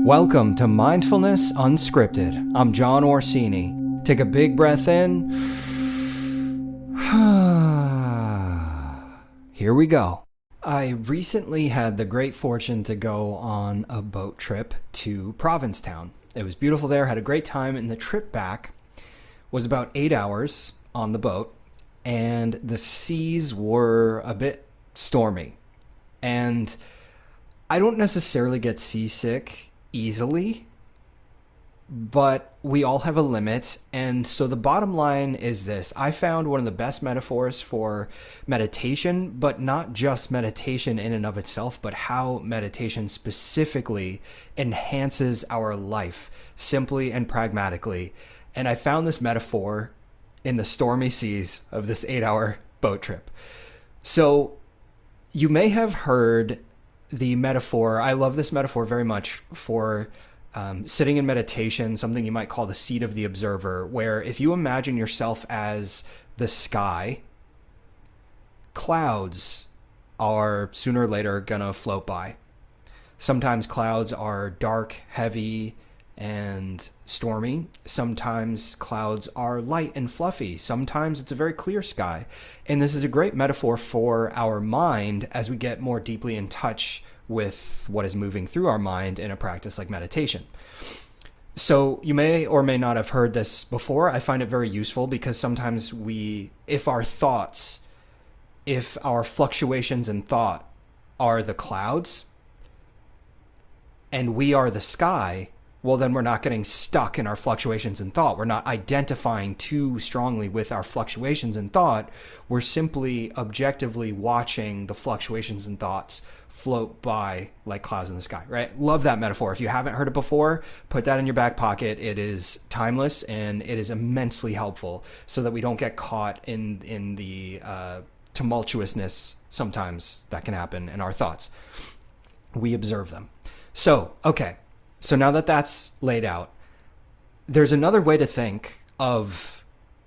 Welcome to Mindfulness Unscripted. I'm Jon Orsini. Take a big breath in. Here we go. I recently had the great fortune to go on a boat trip to Provincetown. It was beautiful there, had a great time, and the trip back was about 8 hours on the boat, and the seas were a bit stormy. And I don't necessarily get seasick easily, but we all have a limit. And so the bottom line is this. I found one of the best metaphors for meditation, but not just meditation in and of itself, but how meditation specifically enhances our life simply and pragmatically. And I found this metaphor in the stormy seas of this 8-hour boat trip. So you may have heard the metaphor. I love this metaphor very much for sitting in meditation, something you might call the seat of the observer, where if you imagine yourself as the sky, clouds are sooner or later gonna float by. Sometimes clouds are dark, heavy, and stormy. Sometimes clouds are light and fluffy. Sometimes it's a very clear sky. And this is a great metaphor for our mind as we get more deeply in touch with what is moving through our mind in a practice like meditation. So you may or may not have heard this before. I find it very useful because sometimes if our fluctuations in thought are the clouds and we are the sky, well, then we're not getting stuck in our fluctuations in thought. We're not identifying too strongly with our fluctuations in thought. We're simply objectively watching the fluctuations in thoughts float by like clouds in the sky, right? Love that metaphor. If you haven't heard it before, put that in your back pocket. It is timeless and it is immensely helpful so that we don't get caught in the tumultuousness sometimes that can happen in our thoughts. We observe them. So now that that's laid out, there's another way to think of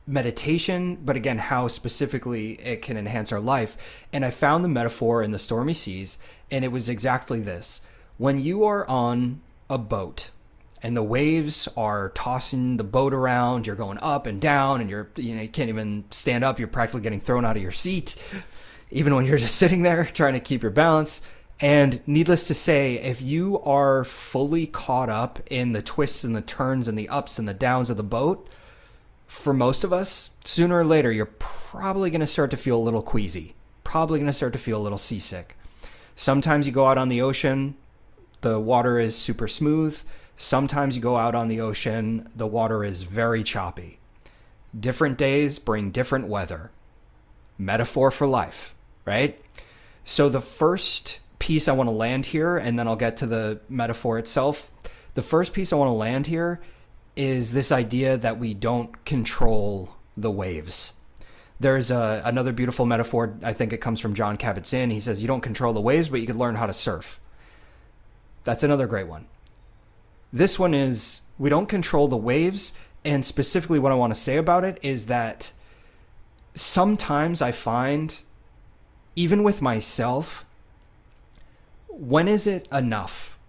meditation, but again, how specifically it can enhance our life. And I found the metaphor in the stormy seas, and it was exactly this. When you are on a boat and the waves are tossing the boat around, you're going up and down, and you can't even stand up. You're practically getting thrown out of your seat, even when you're just sitting there trying to keep your balance. And needless to say, if you are fully caught up in the twists and the turns and the ups and the downs of the boat, for most of us, sooner or later, you're probably going to start to feel a little queasy, probably going to start to feel a little seasick. Sometimes you go out on the ocean, the water is super smooth. Sometimes you go out on the ocean, the water is very choppy. Different days bring different weather. Metaphor for life, right? So the first piece I want to land here, and then I'll get to the metaphor itself. The first piece I want to land here is this idea that we don't control the waves. There's another beautiful metaphor. I think it comes from Jon Kabat-Zinn. He says, you don't control the waves, but you can learn how to surf. That's another great one. This one is, we don't control the waves. And specifically what I want to say about it is that sometimes I find, even with myself, when is it enough?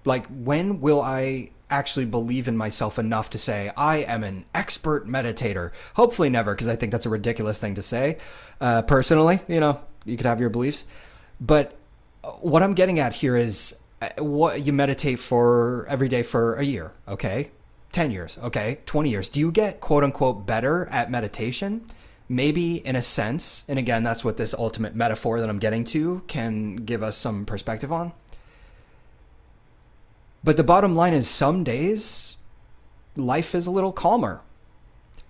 Like, when will I actually believe in myself enough to say, I am an expert meditator? Hopefully never, because I think that's a ridiculous thing to say. Personally, you could have your beliefs. But what I'm getting at here is what you meditate for every day for a year, okay? 10 years, okay? 20 years. Do you get quote unquote better at meditation? Maybe in a sense, and again, that's what this ultimate metaphor that I'm getting to can give us some perspective on. But the bottom line is some days life is a little calmer.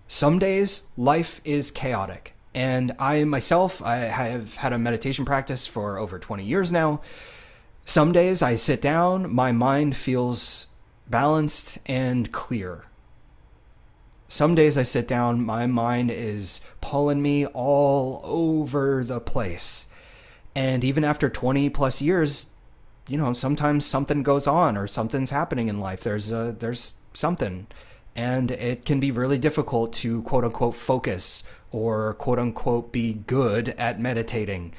Some days life is chaotic. And I have had a meditation practice for over 20 years now. Some days I sit down, my mind feels balanced and clear. Some days I sit down, my mind is pulling me all over the place. And even after 20 plus years, sometimes something goes on or something's happening in life. There's something. And it can be really difficult to quote unquote focus or quote unquote be good at meditating.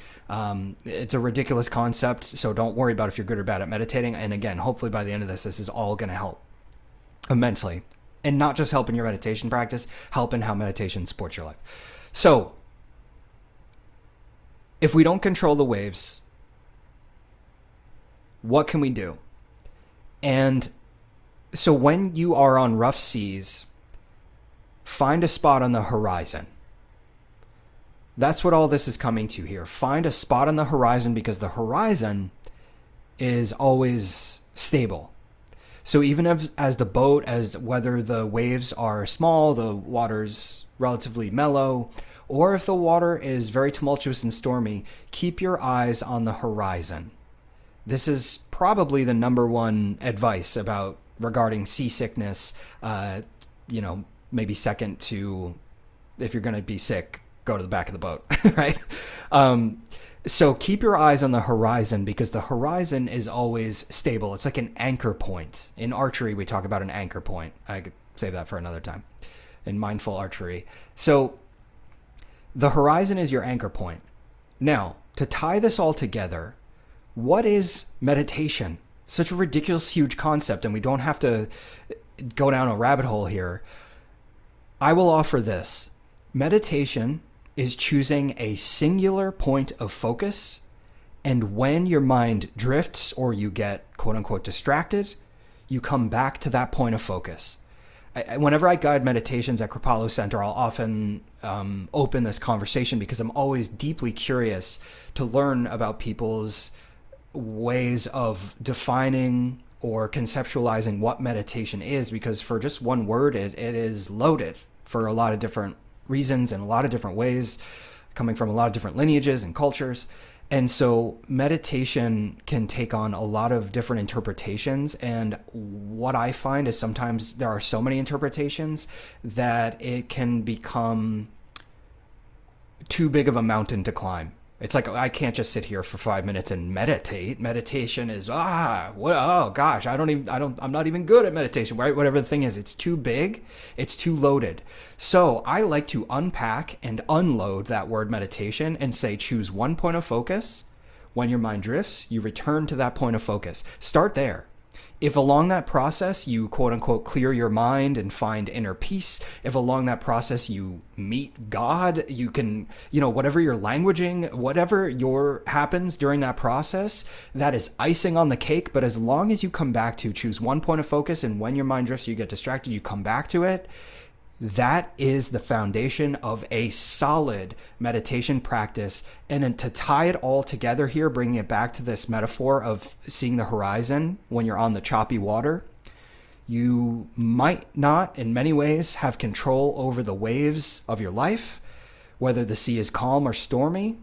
It's a ridiculous concept, so don't worry about if you're good or bad at meditating. And again, hopefully by the end of this is all going to help immensely. And not just help in your meditation practice, help in how meditation supports your life. So, if we don't control the waves, what can we do? And so when you are on rough seas, find a spot on the horizon. That's what all this is coming to here. Find a spot on the horizon, because the horizon is always stable. So even as the boat, as whether the waves are small, the water's relatively mellow, or if the water is very tumultuous and stormy, keep your eyes on the horizon. This is probably the number one advice regarding seasickness. Maybe second to, if you're going to be sick, go to the back of the boat, right? So keep your eyes on the horizon, because the horizon is always stable. It's like an anchor point. In archery, we talk about an anchor point. I could save that for another time in mindful archery. So the horizon is your anchor point. Now, to tie this all together, what is meditation? Such a ridiculous, huge concept, and we don't have to go down a rabbit hole here. I will offer this. Meditation is choosing a singular point of focus, and when your mind drifts or you get quote unquote distracted, you come back to that point of focus. Whenever I guide meditations at Kripalu Center, I'll often open this conversation, because I'm always deeply curious to learn about people's ways of defining or conceptualizing what meditation is, because for just one word, it is loaded for a lot of different reasons and a lot of different ways, coming from a lot of different lineages and cultures. And so meditation can take on a lot of different interpretations. And what I find is sometimes there are so many interpretations that it can become too big of a mountain to climb. It's like, I can't just sit here for 5 minutes and meditate. Meditation is, oh gosh, I'm not even good at meditation, right? Whatever the thing is, it's too big, it's too loaded. So I like to unpack and unload that word meditation and say, choose one point of focus. When your mind drifts, you return to that point of focus. Start there. If along that process you quote unquote clear your mind and find inner peace, if along that process you meet God, you can, whatever your languaging, whatever happens during that process, that is icing on the cake. But as long as you come back to choose one point of focus, and when your mind drifts, you get distracted, you come back to it, that is the foundation of a solid meditation practice. And then to tie it all together here, bringing it back to this metaphor of seeing the horizon when you're on the choppy water, you might not, in many ways, have control over the waves of your life, whether the sea is calm or stormy,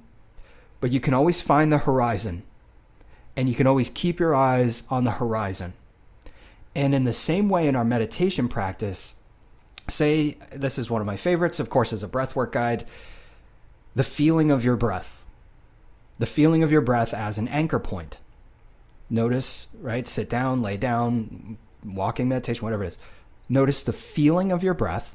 but you can always find the horizon, and you can always keep your eyes on the horizon. And in the same way in our meditation practice, say, this is one of my favorites, of course, as a breathwork guide, the feeling of your breath. The feeling of your breath as an anchor point. Notice, right? Sit down, lay down, walking meditation, whatever it is. Notice the feeling of your breath.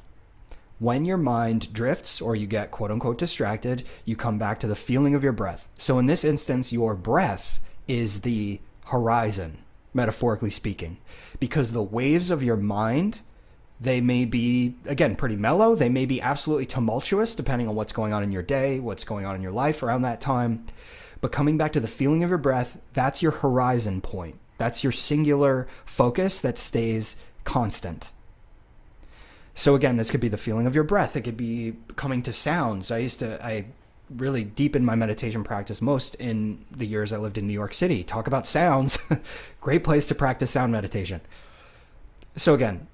When your mind drifts or you get quote unquote distracted, you come back to the feeling of your breath. So in this instance, your breath is the horizon, metaphorically speaking, because the waves of your mind, they may be, again, pretty mellow. They may be absolutely tumultuous, depending on what's going on in your day, what's going on in your life around that time. But coming back to the feeling of your breath, that's your horizon point. That's your singular focus that stays constant. So again, this could be the feeling of your breath. It could be coming to sounds. I really deepened my meditation practice most in the years I lived in New York City. Talk about sounds. Great place to practice sound meditation. So again,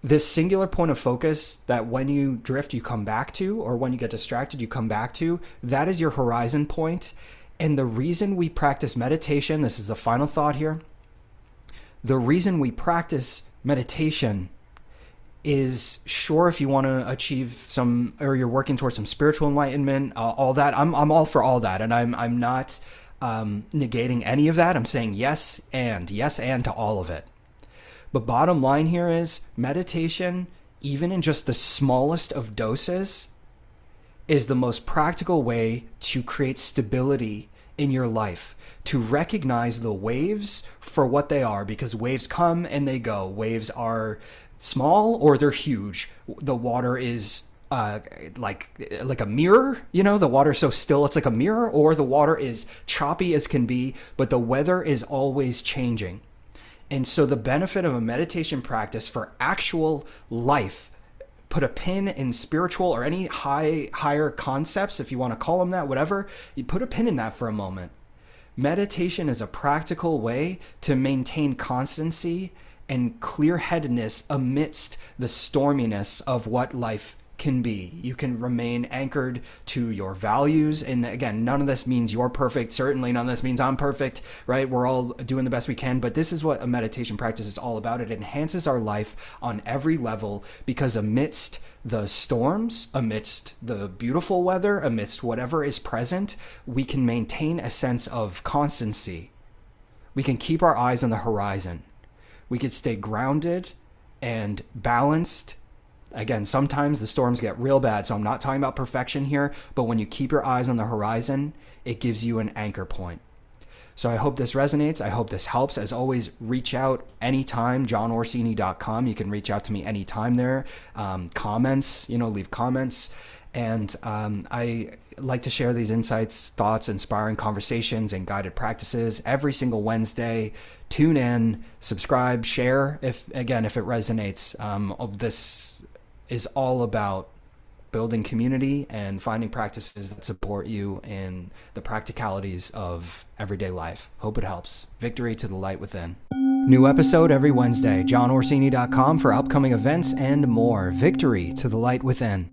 this singular point of focus that when you drift, you come back to, or when you get distracted, you come back to, that is your horizon point. And the reason we practice meditation, this is the final thought here, the reason we practice meditation is, sure, if you want to achieve some, or you're working towards some spiritual enlightenment, all that, I'm all for all that. And I'm not negating any of that. I'm saying yes and to all of it. But bottom line here is meditation, even in just the smallest of doses, is the most practical way to create stability in your life, to recognize the waves for what they are, because waves come and they go. Waves are small or they're huge. The water is like a mirror, the water's so still it's like a mirror, or the water is choppy as can be, but the weather is always changing. And so the benefit of a meditation practice for actual life, put a pin in spiritual or any higher concepts, if you want to call them that, whatever, you put a pin in that for a moment. Meditation is a practical way to maintain constancy and clear-headedness amidst the storminess of what life can be. You can remain anchored to your values. And again, none of this means you're perfect. Certainly none of this means I'm perfect, right? We're all doing the best we can. But this is what a meditation practice is all about. It enhances our life on every level, because amidst the storms, amidst the beautiful weather, amidst whatever is present, we can maintain a sense of constancy. We can keep our eyes on the horizon. We can stay grounded and balanced. Again, sometimes the storms get real bad, so I'm not talking about perfection here, but when you keep your eyes on the horizon, it gives you an anchor point. So I hope this resonates. I hope this helps. As always, reach out anytime, jonorsini.com. You can reach out to me anytime there. Comments, leave comments. And I like to share these insights, thoughts, inspiring conversations, and guided practices every single Wednesday. Tune in, subscribe, share if it resonates. This is all about building community and finding practices that support you in the practicalities of everyday life. Hope it helps. Victory to the light within. New episode every Wednesday. jonorsini.com for upcoming events and more. Victory to the light within.